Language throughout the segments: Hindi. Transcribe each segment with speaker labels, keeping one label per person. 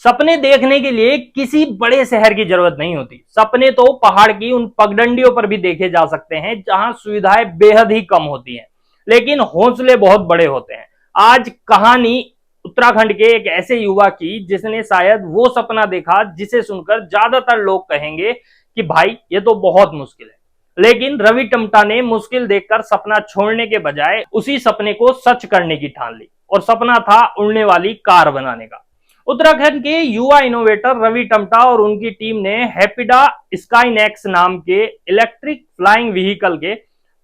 Speaker 1: सपने देखने के लिए किसी बड़े शहर की जरूरत नहीं होती। सपने तो पहाड़ की उन पगडंडियों पर भी देखे जा सकते हैं जहां सुविधाएं बेहद ही कम होती हैं, लेकिन हौसले बहुत बड़े होते हैं। आज कहानी उत्तराखंड के एक ऐसे युवा की जिसने शायद वो सपना देखा जिसे सुनकर ज्यादातर लोग कहेंगे कि भाई ये तो बहुत मुश्किल है, लेकिन रवि टमटा ने मुश्किल देखकर सपना छोड़ने के बजाय उसी सपने को सच करने की ठान ली, और सपना था उड़ने वाली कार बनाने का। उत्तराखंड के युवा इनोवेटर रवि टमटा और उनकी टीम ने हैपिडा स्काईनेक्स नाम के इलेक्ट्रिक फ्लाइंग व्हीकल के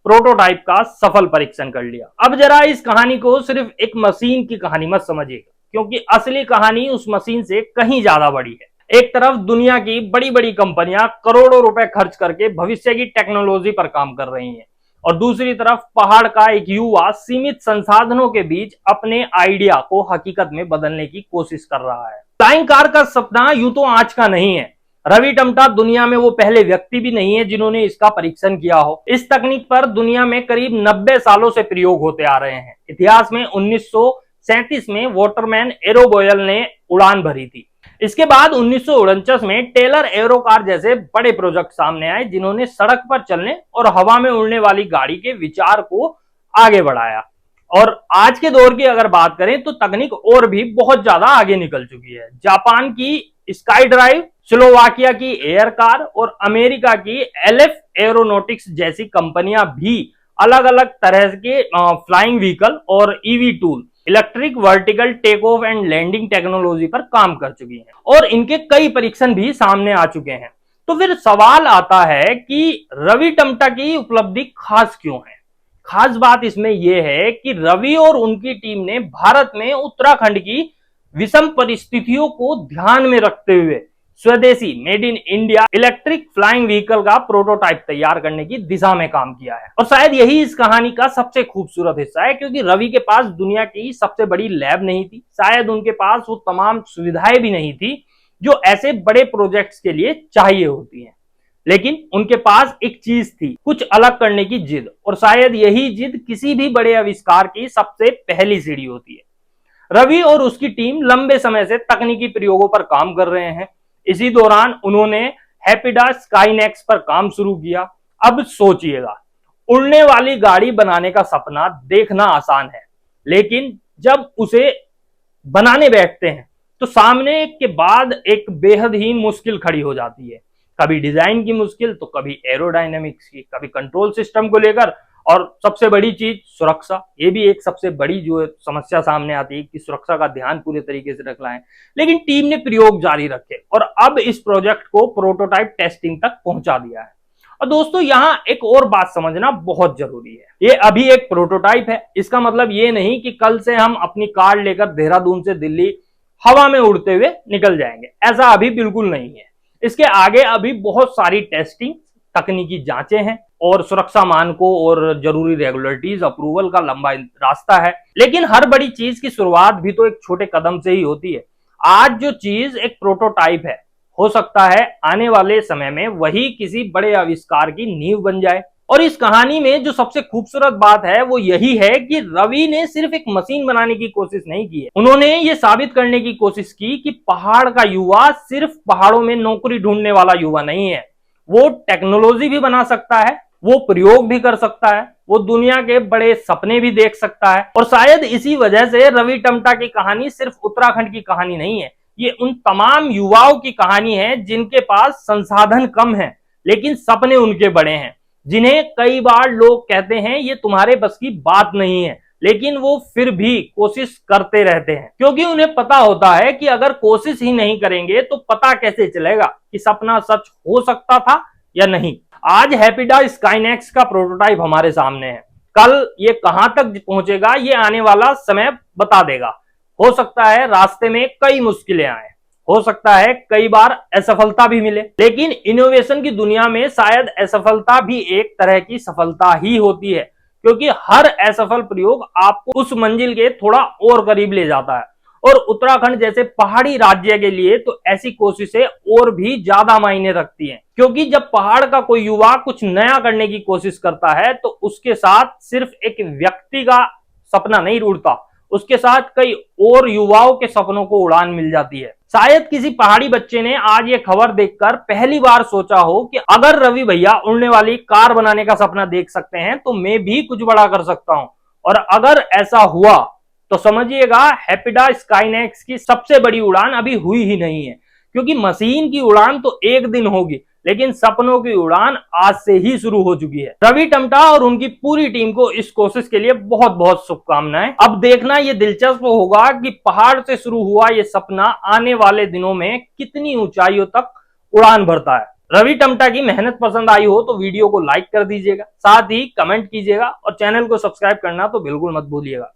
Speaker 1: प्रोटोटाइप का सफल परीक्षण कर लिया। अब जरा इस कहानी को सिर्फ एक मशीन की कहानी मत समझिएगा, क्योंकि असली कहानी उस मशीन से कहीं ज्यादा बड़ी है। एक तरफ दुनिया की बड़ी बड़ी कंपनियां करोड़ों रुपए खर्च करके भविष्य की टेक्नोलॉजी पर काम कर रही हैं, और दूसरी तरफ पहाड़ का एक युवा सीमित संसाधनों के बीच अपने आइडिया को हकीकत में बदलने की कोशिश कर रहा है। फ्लाइंग कार का सपना यूं तो आज का नहीं है। रवि टमटा दुनिया में वो पहले व्यक्ति भी नहीं है जिन्होंने इसका परीक्षण किया हो। इस तकनीक पर दुनिया में करीब 90 सालों से प्रयोग होते आ रहे हैं। इतिहास में 1937 में वाटरमैन एरोबोयल ने उड़ान भरी थी। इसके बाद 1949 में टेलर एरोकार जैसे बड़े प्रोजेक्ट सामने आए जिन्होंने सड़क पर चलने और हवा में उड़ने वाली गाड़ी के विचार को आगे बढ़ाया। और आज के दौर की अगर बात करें तो तकनीक और भी बहुत ज्यादा आगे निकल चुकी है। जापान की स्काई ड्राइव, स्लोवाकिया की एयर कार और अमेरिका की एलएफ एरोनॉटिक्स जैसी कंपनियां भी अलग अलग तरह के फ्लाइंग व्हीकल और eVTOL, electric vertical take off and landing technology पर काम कर चुकी हैं, और इनके कई परीक्षण भी सामने आ चुके हैं। तो फिर सवाल आता है कि रवि टमटा की उपलब्धि खास क्यों है? खास बात इसमें यह है कि रवि और उनकी टीम ने भारत में उत्तराखंड की विषम परिस्थितियों को ध्यान में रखते हुए स्वदेशी made in India electric flying vehicle का प्रोटोटाइप तैयार करने की दिशा में काम किया है। और शायद यही इस कहानी का सबसे खूबसूरत हिस्सा है, क्योंकि रवि के पास दुनिया की सबसे बड़ी लैब नहीं थी, शायद उनके पास वो तमाम सुविधाएं भी नहीं थी जो ऐसे बड़े प्रोजेक्ट्स के लिए चाहिए होती हैं, लेकिन उनके पास एक चीज थी, कुछ अलग करने की जिद। और शायद यही जिद किसी भी बड़े आविष्कार की सबसे पहली सीढ़ी होती है। रवि और उसकी टीम लंबे समय से तकनीकी प्रयोगों पर काम कर रहे हैं। इसी दौरान उन्होंने हैपिडा स्काईनेक्स पर काम शुरू किया। अब सोचिएगा, उड़ने वाली गाड़ी बनाने का सपना देखना आसान है, लेकिन जब उसे बनाने बैठते हैं तो सामने के बाद एक बेहद ही मुश्किल खड़ी हो जाती है। कभी डिजाइन की मुश्किल, तो कभी एरोडायनेमिक्स की, कभी कंट्रोल सिस्टम को लेकर, और सबसे बड़ी चीज सुरक्षा। ये भी एक सबसे बड़ी जो समस्या सामने आती है कि सुरक्षा का ध्यान पूरे तरीके से रखना है। लेकिन टीम ने प्रयोग जारी रखे और अब इस प्रोजेक्ट को प्रोटोटाइप टेस्टिंग तक पहुंचा दिया है। और दोस्तों, यहाँ एक और बात समझना बहुत जरूरी है। ये अभी एक प्रोटोटाइप है, इसका मतलब ये नहीं कि कल से हम अपनी कार लेकर देहरादून से दिल्ली हवा में उड़ते हुए निकल जाएंगे। ऐसा अभी बिल्कुल नहीं है। इसके आगे अभी बहुत सारी टेस्टिंग, तकनीकी जांचें हैं और सुरक्षा मानकों और जरूरी रेगुलेटरीज अप्रूवल का लंबा रास्ता है। लेकिन हर बड़ी चीज की शुरुआत भी तो एक छोटे कदम से ही होती है। आज जो चीज एक प्रोटोटाइप है, हो सकता है आने वाले समय में वही किसी बड़े आविष्कार की नींव बन जाए। और इस कहानी में जो सबसे खूबसूरत बात है वो यही है कि रवि ने सिर्फ एक मशीन बनाने की कोशिश नहीं की है, उन्होंने ये साबित करने की कोशिश की कि पहाड़ का युवा सिर्फ पहाड़ों में नौकरी ढूंढने वाला युवा नहीं है। वो टेक्नोलॉजी भी बना सकता है, वो प्रयोग भी कर सकता है, वो दुनिया के बड़े सपने भी देख सकता है। और शायद इसी वजह से रवि टमटा की कहानी सिर्फ उत्तराखंड की कहानी नहीं है, ये उन तमाम युवाओं की कहानी है जिनके पास संसाधन कम है लेकिन सपने उनके बड़े हैं, जिन्हें कई बार लोग कहते हैं ये तुम्हारे बस की बात नहीं है, लेकिन वो फिर भी कोशिश करते रहते हैं, क्योंकि उन्हें पता होता है कि अगर कोशिश ही नहीं करेंगे तो पता कैसे चलेगा कि सपना सच हो सकता था या नहीं। आज हैपिडा स्काईनेक्स का प्रोटोटाइप हमारे सामने है, कल ये कहां तक पहुंचेगा ये आने वाला समय बता देगा। हो सकता है रास्ते में कई मुश्किलें आए, हो सकता है कई बार असफलता भी मिले, लेकिन इनोवेशन की दुनिया में शायद असफलता भी एक तरह की सफलता ही होती है, क्योंकि हर असफल प्रयोग आपको उस मंजिल के थोड़ा और करीब ले जाता है। और उत्तराखंड जैसे पहाड़ी राज्य के लिए तो ऐसी कोशिशें और भी ज्यादा मायने रखती हैं, क्योंकि जब पहाड़ का कोई युवा कुछ नया करने की कोशिश करता है तो उसके साथ सिर्फ एक व्यक्ति का सपना नहीं उड़ता, उसके साथ कई और युवाओं के सपनों को उड़ान मिल जाती है। शायद किसी पहाड़ी बच्चे ने आज ये खबर देखकर पहली बार सोचा हो कि अगर रवि भैया उड़ने वाली कार बनाने का सपना देख सकते हैं तो मैं भी कुछ बड़ा कर सकता हूं। और अगर ऐसा हुआ तो समझिएगा हैपिडा स्काईनेक्स की सबसे बड़ी उड़ान अभी हुई ही नहीं है, क्योंकि मशीन की उड़ान तो एक दिन होगी, लेकिन सपनों की उड़ान आज से ही शुरू हो चुकी है। रवि टमटा और उनकी पूरी टीम को इस कोशिश के लिए बहुत बहुत शुभकामनाएं। अब देखना ये दिलचस्प होगा कि पहाड़ से शुरू हुआ ये सपना आने वाले दिनों में कितनी ऊंचाइयों तक उड़ान भरता है। रवि टमटा की मेहनत पसंद आई हो तो वीडियो को लाइक कर दीजिएगा, साथ ही कमेंट कीजिएगा और चैनल को सब्सक्राइब करना तो बिल्कुल मत भूलिएगा।